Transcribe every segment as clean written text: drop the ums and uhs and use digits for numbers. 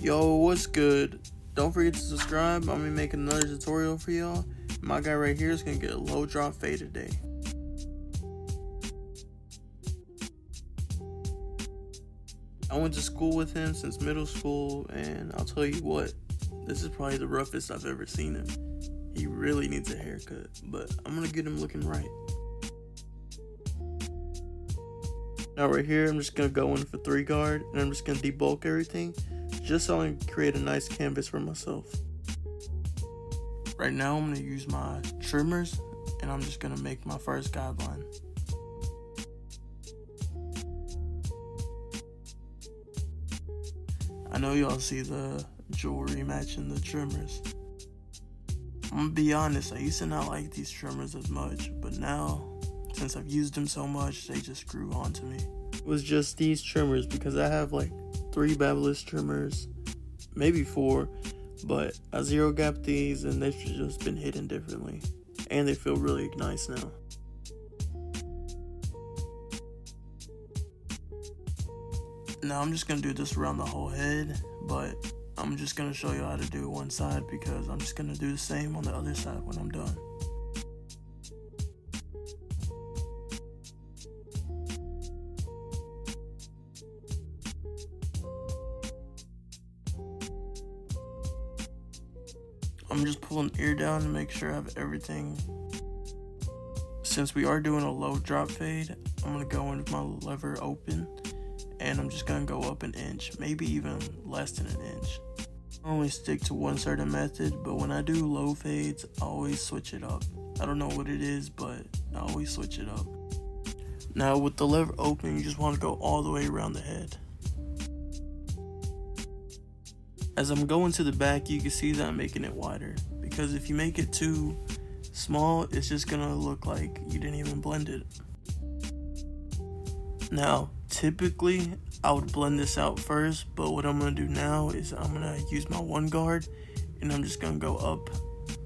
Yo, what's good? Don't forget to subscribe. I'm gonna make another tutorial for y'all. My guy right here is gonna get a low drop fade today. I went to school with him since middle school, and I'll tell you what, this is probably the roughest I've ever seen him. He really needs a haircut, but I'm gonna get him looking right. Now right here, I'm just gonna go in for 3 guard, and I'm just gonna debulk everything, just so I can create a nice canvas for myself. Right now, I'm gonna use my trimmers, and I'm just gonna make my first guideline. I know y'all see the jewelry matching the trimmers. I'm gonna be honest, I used to not like these trimmers as much, but now, since I've used them so much, they just grew onto me. It was just these trimmers because I have like 3 Babyliss trimmers, maybe 4, but I zero gap these and they've just been hidden differently, and they feel really nice now. Now I'm just gonna do this around the whole head, but I'm just gonna show you how to do one side because I'm just gonna do the same on the other side when I'm done. I'm just pulling the ear down to make sure I have everything. Since we are doing a low drop fade, I'm gonna go in with my lever open, and I'm just gonna go up 1 inch, maybe even less than 1 inch. I only stick to one certain method, but when I do low fades, I always switch it up. I don't know what it is, but I always switch it up. Now with the lever open, you just want to go all the way around the head. As I'm going to the back, you can see that I'm making it wider, because if you make it too small, it's just gonna look like you didn't even blend it. Now, typically, I would blend this out first, but what I'm gonna do now is I'm gonna use my 1 guard, and I'm just gonna go up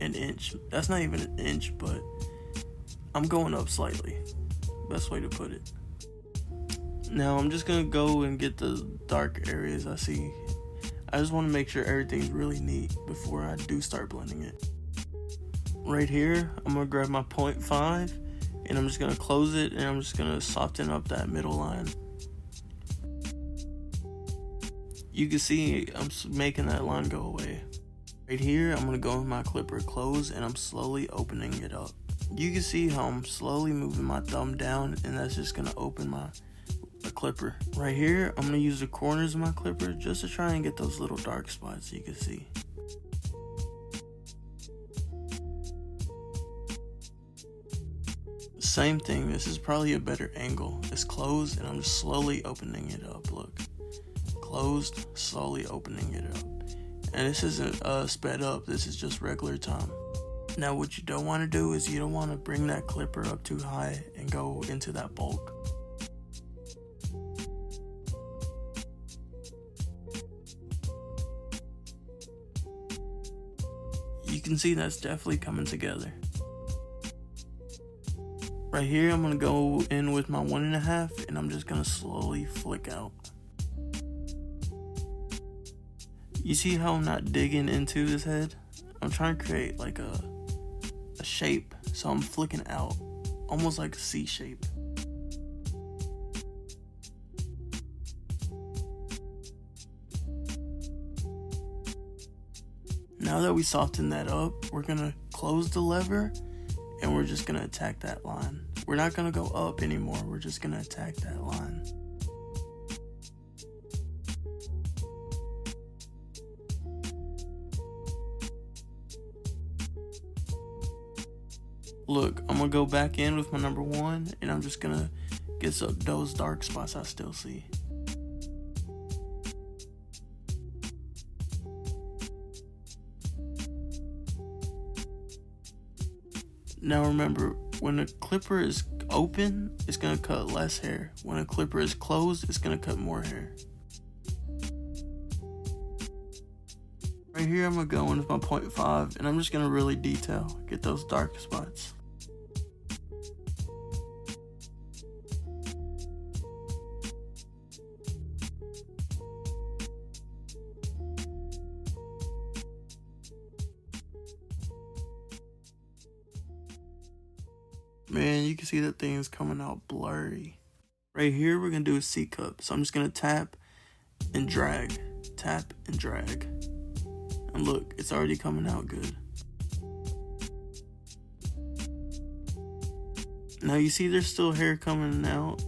1 inch. That's not even 1 inch, but I'm going up slightly. Best way to put it. Now, I'm just gonna go and get the dark areas I see. I just want to make sure everything's really neat before I do start blending it. Right here, I'm going to grab my 0.5 and I'm just going to close it, and I'm just going to soften up that middle line. You can see I'm making that line go away. Right here, I'm going to go with my clipper close, and I'm slowly opening it up. You can see how I'm slowly moving my thumb down, and that's just going to open my clipper. Right here, I'm going to use the corners of my clipper just to try and get those little dark spots you can see. Same thing, this is probably a better angle. It's closed and I'm just slowly opening it up. Look, closed, slowly opening it up. And this isn't sped up, this is just regular time. Now what you don't want to do is you don't want to bring that clipper up too high and go into that bulk. You can see that's definitely coming together. Right here, I'm gonna go in with my 1.5, and I'm just gonna slowly flick out. You see how I'm not digging into this head? I'm trying to create like a shape, so I'm flicking out, almost like a C shape. Now that we soften that up, we're gonna close the lever and we're just gonna attack that line. We're not gonna go up anymore, we're just gonna attack that line. Look, I'm gonna go back in with my number 1, and I'm just gonna get those dark spots I still see. Now remember, when a clipper is open, it's gonna cut less hair. When a clipper is closed, it's gonna cut more hair. Right here, I'm gonna go in with my 0.5, and I'm just gonna really detail, get those dark spots. you can see that thing is coming out blurry. Right here, we're gonna do a C cup. So I'm just gonna tap and drag, tap and drag. And look, it's already coming out good. Now you see there's still hair coming out.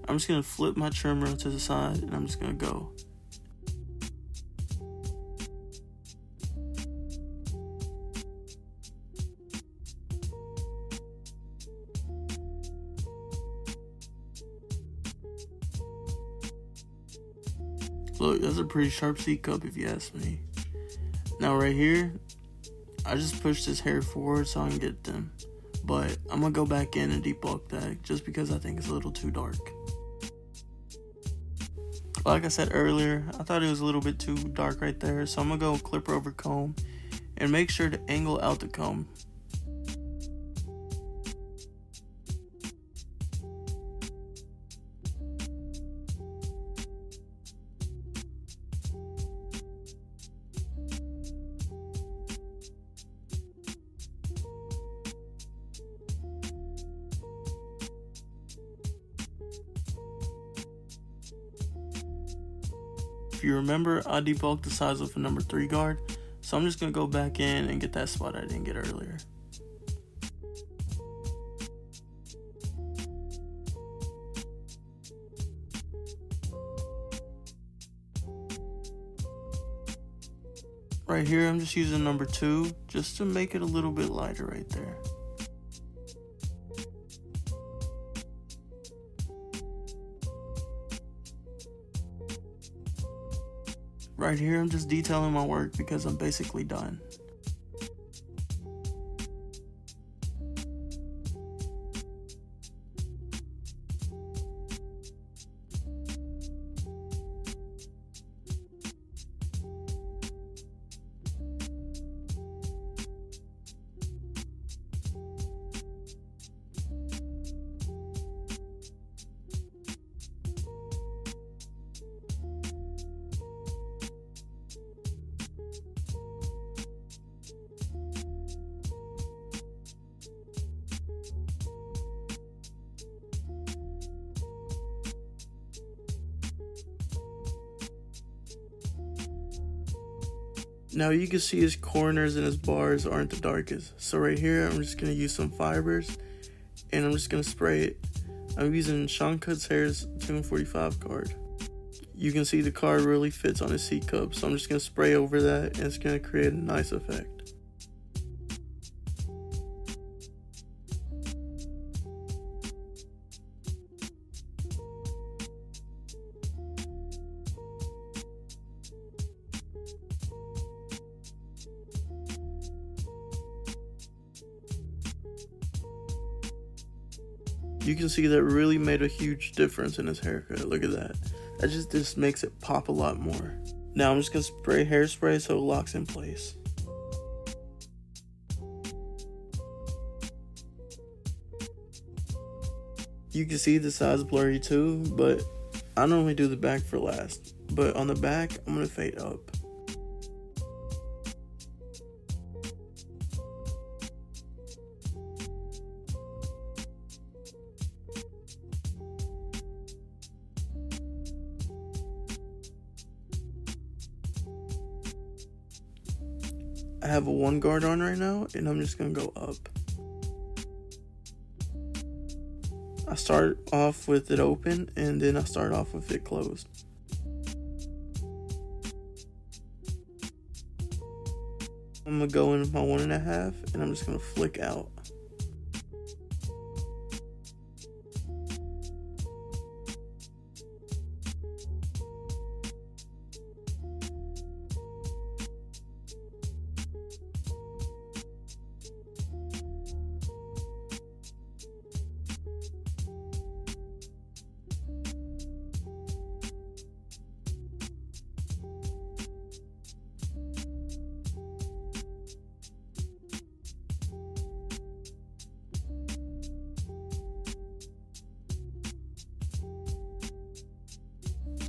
I'm just gonna flip my trimmer to the side and I'm just gonna go. Look, that's a pretty sharp C cup if you ask me. Now right here, I just pushed this hair forward so I can get them. But I'm gonna go back in and debulk that just because I think it's a little too dark. Like I said earlier, I thought it was a little bit too dark right there. So I'm gonna go clipper over comb and make sure to angle out the comb. If you remember, I debulked the size with a number 3 guard, so I'm just going to go back in and get that spot I didn't get earlier. Right here, I'm just using number 2 just to make it a little bit lighter right there. Right here, I'm just detailing my work because I'm basically done. Now you can see his corners and his bars aren't the darkest. So right here, I'm just going to use some fibers and I'm just going to spray it. I'm using Sean Cuts Hair's 245 card. You can see the card really fits on his C cup, so I'm just going to spray over that and it's going to create a nice effect. You can see that really made a huge difference in his haircut. Look at that. That just makes it pop a lot more. Now I'm just going to spray hairspray so it locks in place. You can see the side's blurry too, but I normally do the back for last. But on the back, I'm going to fade up. I have a 1 guard on right now, and I'm just going to go up. I start off with it open, and then I start off with it closed. I'm going to go in with my 1.5, and I'm just going to flick out.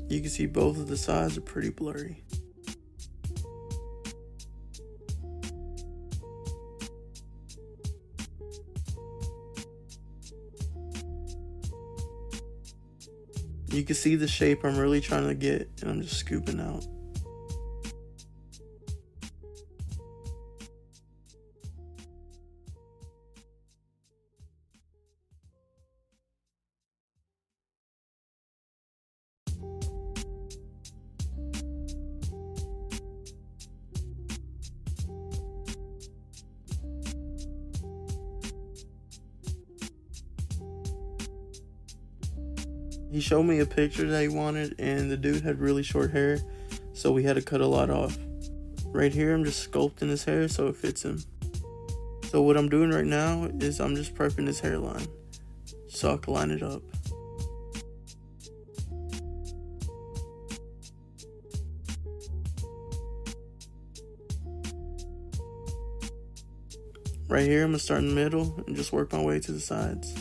You can see both of the sides are pretty blurry. You can see the shape I'm really trying to get, and I'm just scooping out. He showed me a picture that he wanted, and the dude had really short hair, so we had to cut a lot off. Right here, I'm just sculpting his hair so it fits him. So what I'm doing right now is I'm just prepping his hairline so I can line it up. Right here, I'm gonna start in the middle and just work my way to the sides.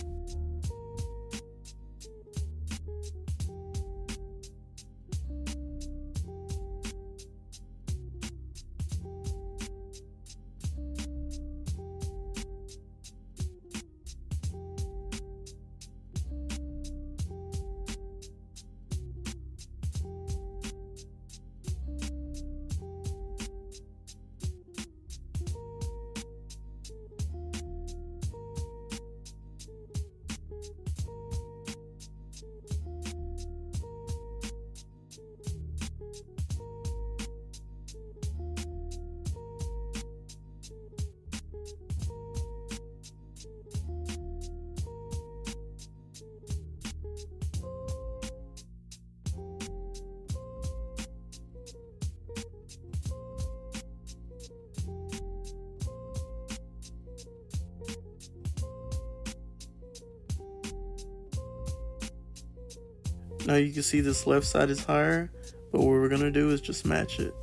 Now you can see this left side is higher, but what we're gonna do is just match it.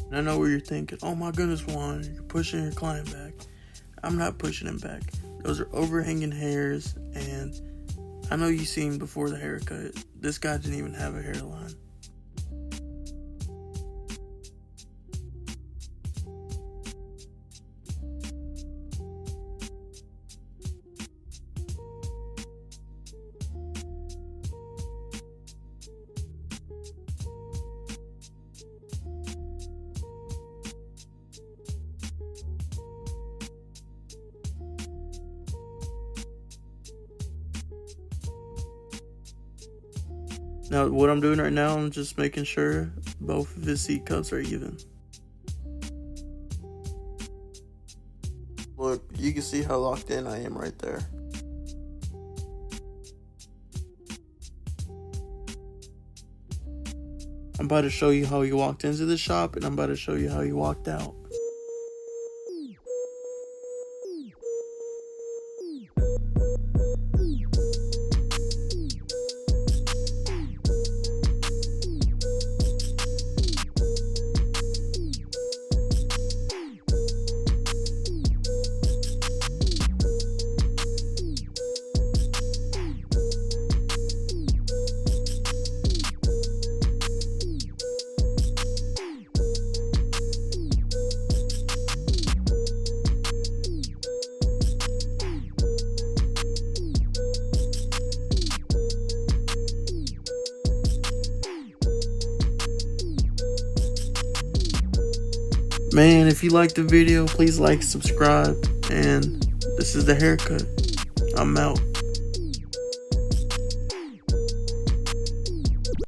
And I know what you're thinking, oh my goodness, Juan, you're pushing your client back. I'm not pushing him back. Those are overhanging hairs, and I know you seen before the haircut, this guy didn't even have a hairline. Now what I'm doing right now, I'm just making sure both of his seat cups are even. Look, you can see how locked in I am right there. I'm about to show you how he walked into the shop, and I'm about to show you how he walked out. Man, if you liked the video, please like, subscribe, and this is the haircut. I'm out.